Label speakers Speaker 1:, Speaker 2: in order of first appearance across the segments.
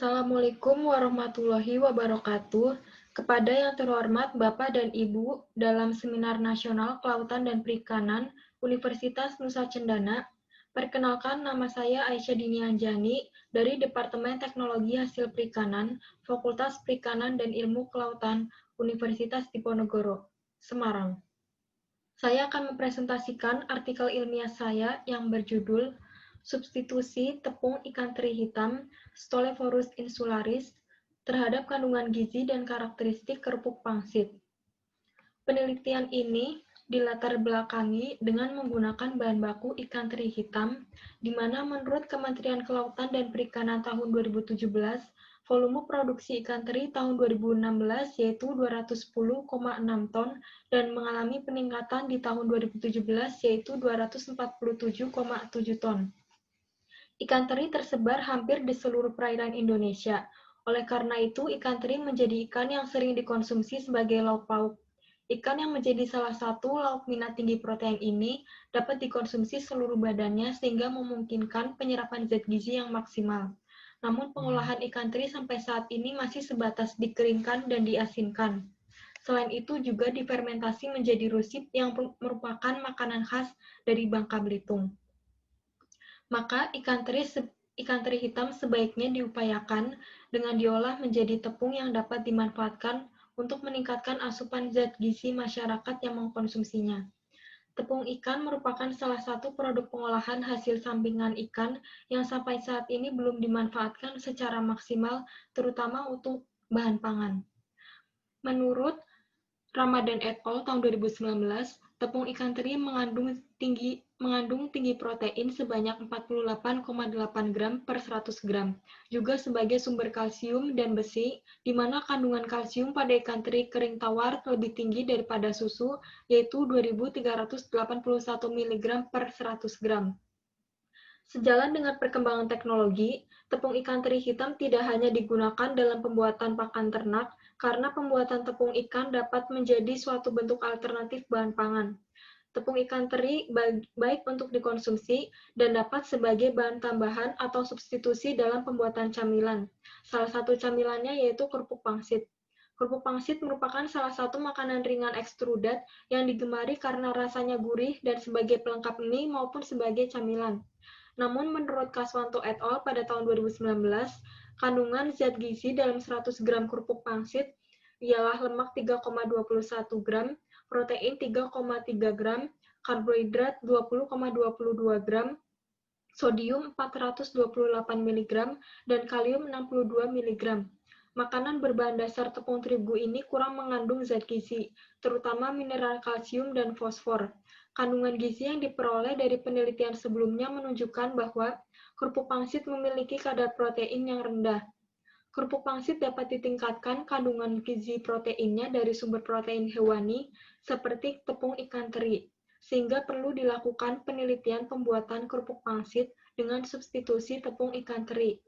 Speaker 1: Assalamualaikum warahmatullahi wabarakatuh. Kepada yang terhormat Bapak dan Ibu dalam Seminar Nasional Kelautan dan Perikanan Universitas Nusa Cendana, perkenalkan nama saya Aisyah Dini Anjani dari Departemen Teknologi Hasil Perikanan, Fakultas Perikanan dan Ilmu Kelautan Universitas Diponegoro, Semarang. Saya akan mempresentasikan artikel ilmiah saya yang berjudul Substitusi tepung ikan teri hitam Stollivorus insularis terhadap kandungan gizi dan karakteristik kerupuk pangsit. Penelitian ini dilatar belakangi dengan menggunakan bahan baku ikan teri hitam, di mana menurut Kementerian Kelautan dan Perikanan tahun 2017, volume produksi ikan teri tahun 2016 yaitu 210,6 ton dan mengalami peningkatan di tahun 2017 yaitu 247,7 ton. Ikan teri tersebar hampir di seluruh perairan Indonesia. Oleh karena itu, ikan teri menjadi ikan yang sering dikonsumsi sebagai lauk pauk. Ikan yang menjadi salah satu lauk minat tinggi protein ini dapat dikonsumsi seluruh badannya sehingga memungkinkan penyerapan zat gizi yang maksimal. Namun pengolahan ikan teri sampai saat ini masih sebatas dikeringkan dan diasinkan. Selain itu juga difermentasi menjadi rusip yang merupakan makanan khas dari Bangka Belitung. Maka ikan teri hitam sebaiknya diupayakan dengan diolah menjadi tepung yang dapat dimanfaatkan untuk meningkatkan asupan zat gizi masyarakat yang mengkonsumsinya. Tepung ikan merupakan salah satu produk pengolahan hasil sampingan ikan yang sampai saat ini belum dimanfaatkan secara maksimal, terutama untuk bahan pangan. Menurut Ramadan et al. Tahun 2019, tepung ikan teri mengandung tinggi protein sebanyak 48,8 gram per 100 gram, juga sebagai sumber kalsium dan besi, di mana kandungan kalsium pada ikan teri kering tawar lebih tinggi daripada susu, yaitu 2.381 mg per 100 gram. Sejalan dengan perkembangan teknologi, tepung ikan teri hitam tidak hanya digunakan dalam pembuatan pakan ternak, karena pembuatan tepung ikan dapat menjadi suatu bentuk alternatif bahan pangan. Tepung ikan teri baik untuk dikonsumsi dan dapat sebagai bahan tambahan atau substitusi dalam pembuatan camilan. Salah satu camilannya yaitu kerupuk pangsit. Kerupuk pangsit merupakan salah satu makanan ringan ekstrudat yang digemari karena rasanya gurih dan sebagai pelengkap mie maupun sebagai camilan. Namun menurut Kaswanto et al. Pada tahun 2019, kandungan zat gizi dalam 100 gram kerupuk pangsit ialah lemak 3,21 gram, protein 3,3 gram, karbohidrat 20,22 gram, sodium 428 mg, dan kalium 62 mg. Makanan berbahan dasar tepung terigu ini kurang mengandung zat gizi, terutama mineral kalsium dan fosfor. Kandungan gizi yang diperoleh dari penelitian sebelumnya menunjukkan bahwa kerupuk pangsit memiliki kadar protein yang rendah. Kerupuk pangsit dapat ditingkatkan kandungan gizi proteinnya dari sumber protein hewani seperti tepung ikan teri, sehingga perlu dilakukan penelitian pembuatan kerupuk pangsit dengan substitusi tepung ikan teri.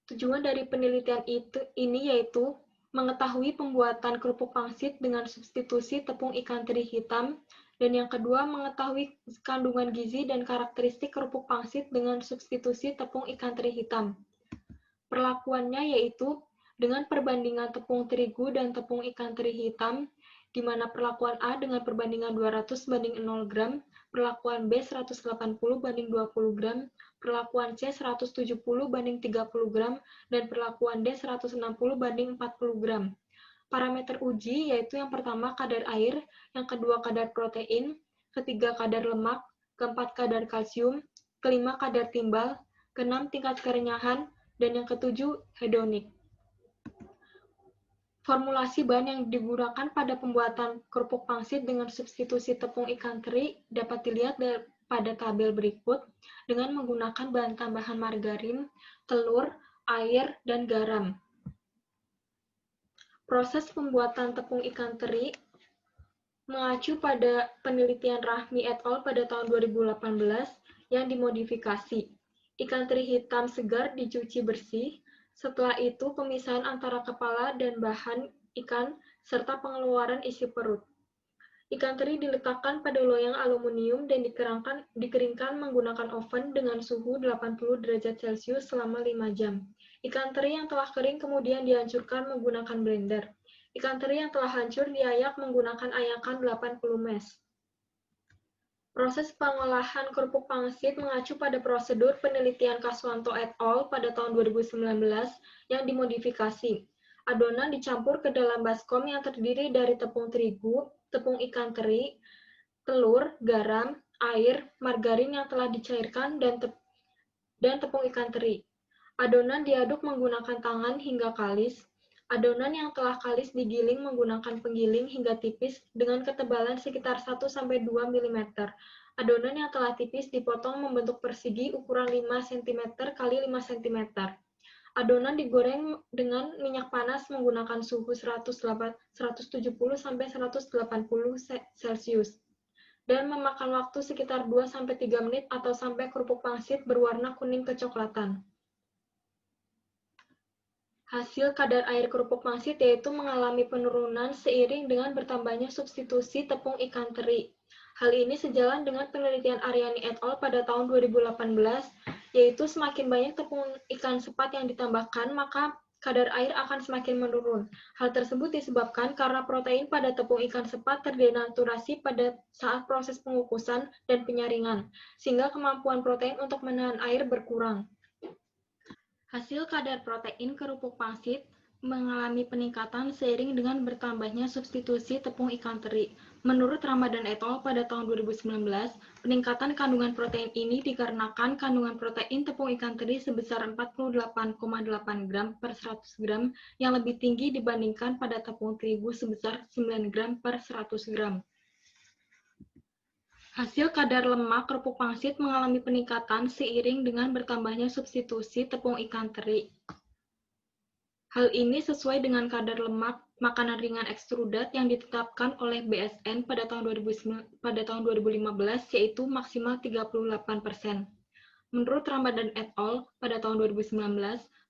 Speaker 1: Tujuan dari penelitian ini yaitu mengetahui pembuatan kerupuk pangsit dengan substitusi tepung ikan teri hitam, dan yang kedua mengetahui kandungan gizi dan karakteristik kerupuk pangsit dengan substitusi tepung ikan teri hitam. Perlakuannya yaitu dengan perbandingan tepung terigu dan tepung ikan teri hitam, di mana perlakuan A dengan perbandingan 200 banding 0 gram, perlakuan B 180 banding 20 gram, perlakuan C 170 banding 30 gram, dan perlakuan D 160 banding 40 gram. Parameter uji yaitu yang pertama kadar air, yang kedua kadar protein, ketiga kadar lemak, keempat kadar kalsium, kelima kadar timbal, keenam tingkat kerenyahan, dan yang ketujuh hedonik. Formulasi bahan yang digunakan pada pembuatan kerupuk pangsit dengan substitusi tepung ikan teri dapat dilihat pada tabel berikut dengan menggunakan bahan tambahan margarin, telur, air, dan garam. Proses pembuatan tepung ikan teri mengacu pada penelitian Rahmi et al. Pada tahun 2018 yang dimodifikasi. Ikan teri hitam segar dicuci bersih, setelah itu pemisahan antara kepala dan bahan ikan serta pengeluaran isi perut. Ikan teri diletakkan pada loyang aluminium dan dikeringkan menggunakan oven dengan suhu 80 derajat Celcius selama 5 jam. Ikan teri yang telah kering kemudian dihancurkan menggunakan blender. Ikan teri yang telah hancur diayak menggunakan ayakan 80 mes. Proses pengolahan kerupuk pangsit mengacu pada prosedur penelitian Kaswanto et al. Pada tahun 2019 yang dimodifikasi. Adonan dicampur ke dalam baskom yang terdiri dari tepung terigu, tepung ikan teri, telur, garam, air, margarin yang telah dicairkan, dan tepung ikan teri. Adonan diaduk menggunakan tangan hingga kalis. Adonan yang telah kalis digiling menggunakan penggiling hingga tipis dengan ketebalan sekitar 1-2 mm. Adonan yang telah tipis dipotong membentuk persegi ukuran 5 cm x 5 cm. Adonan digoreng dengan minyak panas menggunakan suhu 170-180 Celcius dan memakan waktu sekitar 2-3 menit atau sampai kerupuk pangsit berwarna kuning kecoklatan. Hasil kadar air kerupuk pangsit yaitu mengalami penurunan seiring dengan bertambahnya substitusi tepung ikan teri. Hal ini sejalan dengan penelitian Aryani et al. Pada tahun 2018, yaitu semakin banyak tepung ikan sepat yang ditambahkan, maka kadar air akan semakin menurun. Hal tersebut disebabkan karena protein pada tepung ikan sepat terdenaturasi pada saat proses pengukusan dan penyaringan, sehingga kemampuan protein untuk menahan air berkurang. Hasil kadar protein kerupuk pangsit mengalami peningkatan seiring dengan bertambahnya substitusi tepung ikan teri. Menurut Ramadan et al. Pada tahun 2019, peningkatan kandungan protein ini dikarenakan kandungan protein tepung ikan teri sebesar 48,8 gram per 100 gram yang lebih tinggi dibandingkan pada tepung terigu sebesar 9 gram per 100 gram. Hasil kadar lemak kerupuk pangsit mengalami peningkatan seiring dengan bertambahnya substitusi tepung ikan teri. Hal ini sesuai dengan kadar lemak makanan ringan ekstrudat yang ditetapkan oleh BSN pada tahun 2015, yaitu maksimal 38%. Menurut Ramadan et al. Pada tahun 2019,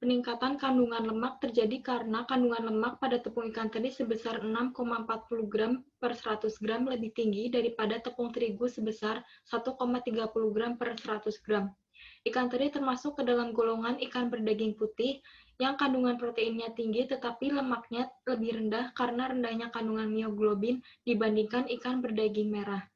Speaker 1: peningkatan kandungan lemak terjadi karena kandungan lemak pada tepung ikan teri sebesar 6,40 gram per 100 gram lebih tinggi daripada tepung terigu sebesar 1,30 gram per 100 gram. Ikan teri termasuk ke dalam golongan ikan berdaging putih yang kandungan proteinnya tinggi tetapi lemaknya lebih rendah karena rendahnya kandungan mioglobin dibandingkan ikan berdaging merah.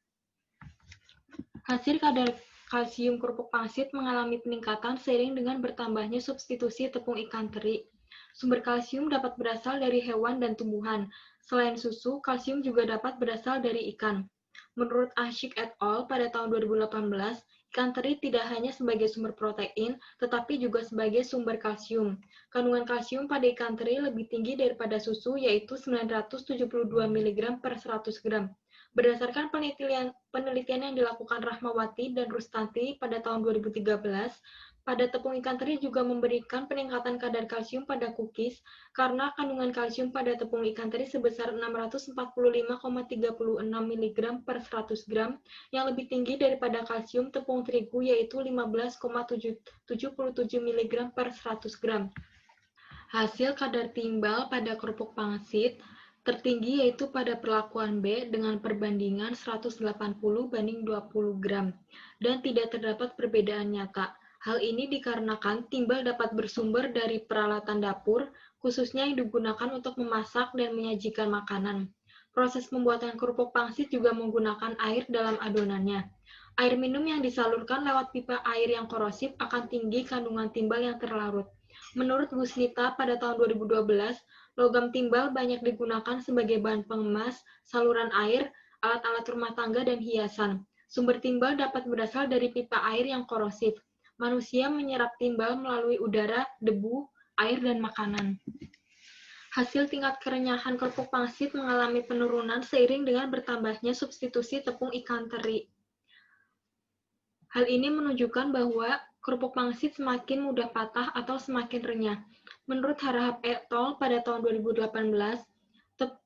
Speaker 1: Hasil kadar kalsium kerupuk pangsit mengalami peningkatan seiring dengan bertambahnya substitusi tepung ikan teri. Sumber kalsium dapat berasal dari hewan dan tumbuhan. Selain susu, kalsium juga dapat berasal dari ikan. Menurut Ashik et al. Pada tahun 2018, ikan teri tidak hanya sebagai sumber protein, tetapi juga sebagai sumber kalsium. Kandungan kalsium pada ikan teri lebih tinggi daripada susu, yaitu 972 mg per 100 gram. Berdasarkan penelitian yang dilakukan Rahmawati dan Rustanti pada tahun 2013, pada tepung ikan teri juga memberikan peningkatan kadar kalsium pada cookies karena kandungan kalsium pada tepung ikan teri sebesar 645,36 mg per 100 gram yang lebih tinggi daripada kalsium tepung terigu yaitu 15,77 mg per 100 gram. Hasil kadar timbal pada kerupuk pangsit tertinggi yaitu pada perlakuan B dengan perbandingan 180/20 gram dan tidak terdapat perbedaan nyata. Hal ini dikarenakan timbal dapat bersumber dari peralatan dapur, khususnya yang digunakan untuk memasak dan menyajikan makanan. Proses pembuatan kerupuk pangsit juga menggunakan air dalam adonannya. Air minum yang disalurkan lewat pipa air yang korosif akan tinggi kandungan timbal yang terlarut. Menurut Gusnita pada tahun 2012, logam timbal banyak digunakan sebagai bahan pengemas, saluran air, alat-alat rumah tangga, dan hiasan. Sumber timbal dapat berasal dari pipa air yang korosif. Manusia menyerap timbal melalui udara, debu, air, dan makanan. Hasil tingkat kerenyahan kerupuk pangsit mengalami penurunan seiring dengan bertambahnya substitusi tepung ikan teri. Hal ini menunjukkan bahwa kerupuk pangsit semakin mudah patah atau semakin renyah. Menurut Harahap et al. Pada tahun 2018,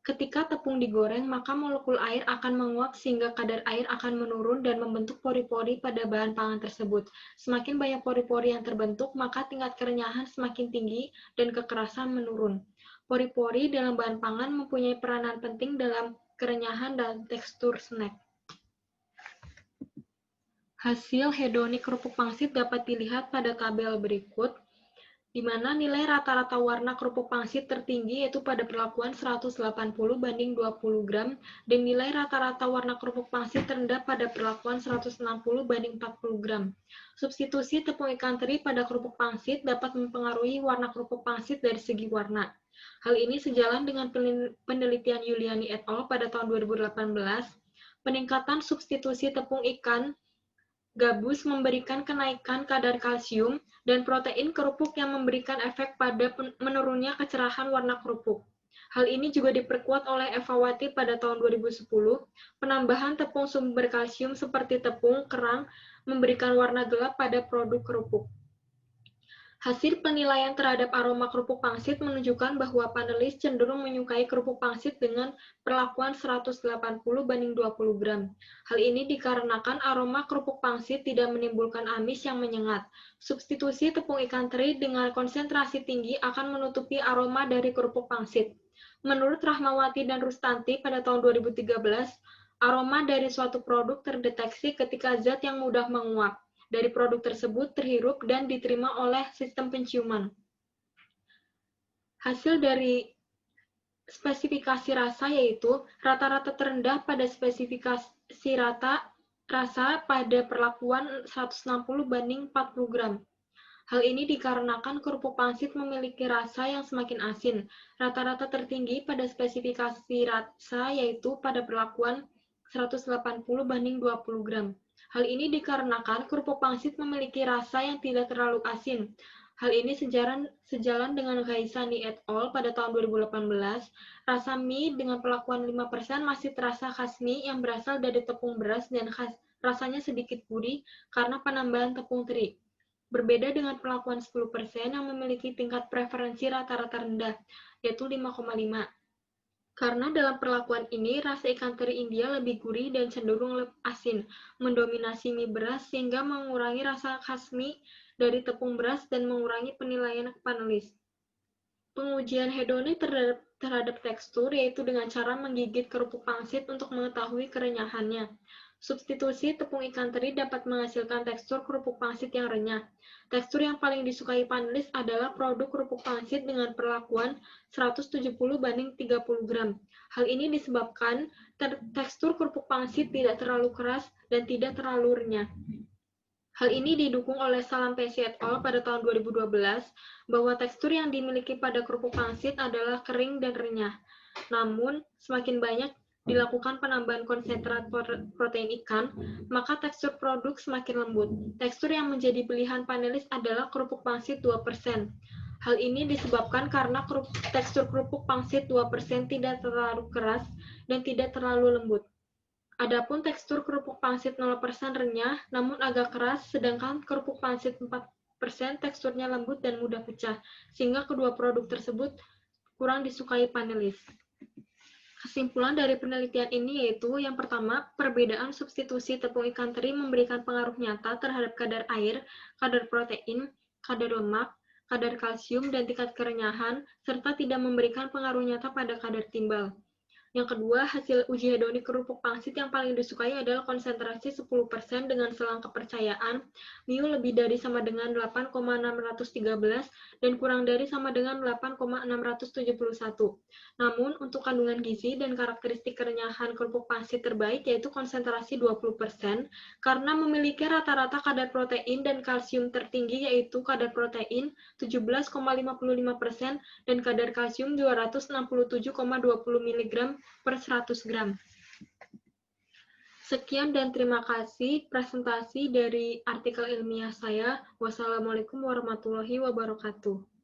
Speaker 1: ketika tepung digoreng, maka molekul air akan menguap sehingga kadar air akan menurun dan membentuk pori-pori pada bahan pangan tersebut. Semakin banyak pori-pori yang terbentuk, maka tingkat kerenyahan semakin tinggi dan kekerasan menurun. Pori-pori dalam bahan pangan mempunyai peranan penting dalam kerenyahan, dan tekstur snack. Hasil hedonik kerupuk pangsit dapat dilihat pada tabel berikut, di mana nilai rata-rata warna kerupuk pangsit tertinggi yaitu pada perlakuan 180 banding 20 gram, dan nilai rata-rata warna kerupuk pangsit terendah pada perlakuan 160 banding 40 gram. Substitusi tepung ikan teri pada kerupuk pangsit dapat mempengaruhi warna kerupuk pangsit dari segi warna. Hal ini sejalan dengan penelitian Yuliani et al. Pada tahun 2018, peningkatan substitusi tepung ikan gabus memberikan kenaikan kadar kalsium dan protein kerupuk yang memberikan efek pada menurunnya kecerahan warna kerupuk. Hal ini juga diperkuat oleh Evawati pada tahun 2010. Penambahan tepung sumber kalsium seperti tepung kerang memberikan warna gelap pada produk kerupuk. Hasil penilaian terhadap aroma kerupuk pangsit menunjukkan bahwa panelis cenderung menyukai kerupuk pangsit dengan perlakuan 180 banding 20 gram. Hal ini dikarenakan aroma kerupuk pangsit tidak menimbulkan amis yang menyengat. Substitusi tepung ikan teri dengan konsentrasi tinggi akan menutupi aroma dari kerupuk pangsit. Menurut Rahmawati dan Rustanti pada tahun 2013, aroma dari suatu produk terdeteksi ketika zat yang mudah menguap dari produk tersebut terhirup dan diterima oleh sistem penciuman. Hasil dari spesifikasi rasa yaitu rata-rata terendah pada spesifikasi rasa pada perlakuan 160 banding 40 gram. Hal ini dikarenakan kerupuk pangsit memiliki rasa yang semakin asin. Rata-rata tertinggi pada spesifikasi rasa yaitu pada perlakuan 180 banding 20 gram. Hal ini dikarenakan kerupuk pangsit memiliki rasa yang tidak terlalu asin. Hal ini sejalan dengan Ghaisani et al. Pada tahun 2018, rasa mie dengan perlakuan 5% masih terasa khas mie yang berasal dari tepung beras dan rasanya sedikit gurih karena penambahan tepung teri. Berbeda dengan perlakuan 10% yang memiliki tingkat preferensi rata-rata rendah, yaitu 5,5. Karena dalam perlakuan ini, rasa ikan teri India lebih gurih dan cenderung asin, mendominasi mie beras sehingga mengurangi rasa khas mie dari tepung beras dan mengurangi penilaian panelis. Pengujian hedonik terhadap tekstur yaitu dengan cara menggigit kerupuk pangsit untuk mengetahui kerenyahannya. Substitusi tepung ikan teri dapat menghasilkan tekstur kerupuk pangsit yang renyah. Tekstur yang paling disukai panelis adalah produk kerupuk pangsit dengan perlakuan 170 banding 30 gram. Hal ini disebabkan tekstur kerupuk pangsit tidak terlalu keras dan tidak terlalu renyah. Hal ini didukung oleh Salampesi et al. Pada tahun 2012, bahwa tekstur yang dimiliki pada kerupuk pangsit adalah kering dan renyah. Namun, semakin banyak dilakukan penambahan konsentrat protein ikan, maka tekstur produk semakin lembut. Tekstur yang menjadi pilihan panelis adalah kerupuk pangsit 2%. Hal ini disebabkan karena tekstur kerupuk pangsit 2% tidak terlalu keras dan tidak terlalu lembut. Adapun tekstur kerupuk pangsit 0% renyah, namun agak keras, sedangkan kerupuk pangsit 4% teksturnya lembut dan mudah pecah, sehingga kedua produk tersebut kurang disukai panelis. Kesimpulan dari penelitian ini yaitu, yang pertama, perbedaan substitusi tepung ikan teri memberikan pengaruh nyata terhadap kadar air, kadar protein, kadar lemak, kadar kalsium, dan tingkat kerenyahan, serta tidak memberikan pengaruh nyata pada kadar timbal. Yang kedua, hasil uji hedonik kerupuk pangsit yang paling disukai adalah konsentrasi 10% dengan selang kepercayaan, mu lebih dari sama dengan 8,613 dan kurang dari sama dengan 8,671. Namun, untuk kandungan gizi dan karakteristik kerenyahan kerupuk pangsit terbaik yaitu konsentrasi 20% karena memiliki rata-rata kadar protein dan kalsium tertinggi yaitu kadar protein 17,55% dan kadar kalsium 267,20 mg per 100 gram. Sekian dan terima kasih presentasi dari artikel ilmiah saya. Wassalamualaikum warahmatullahi wabarakatuh.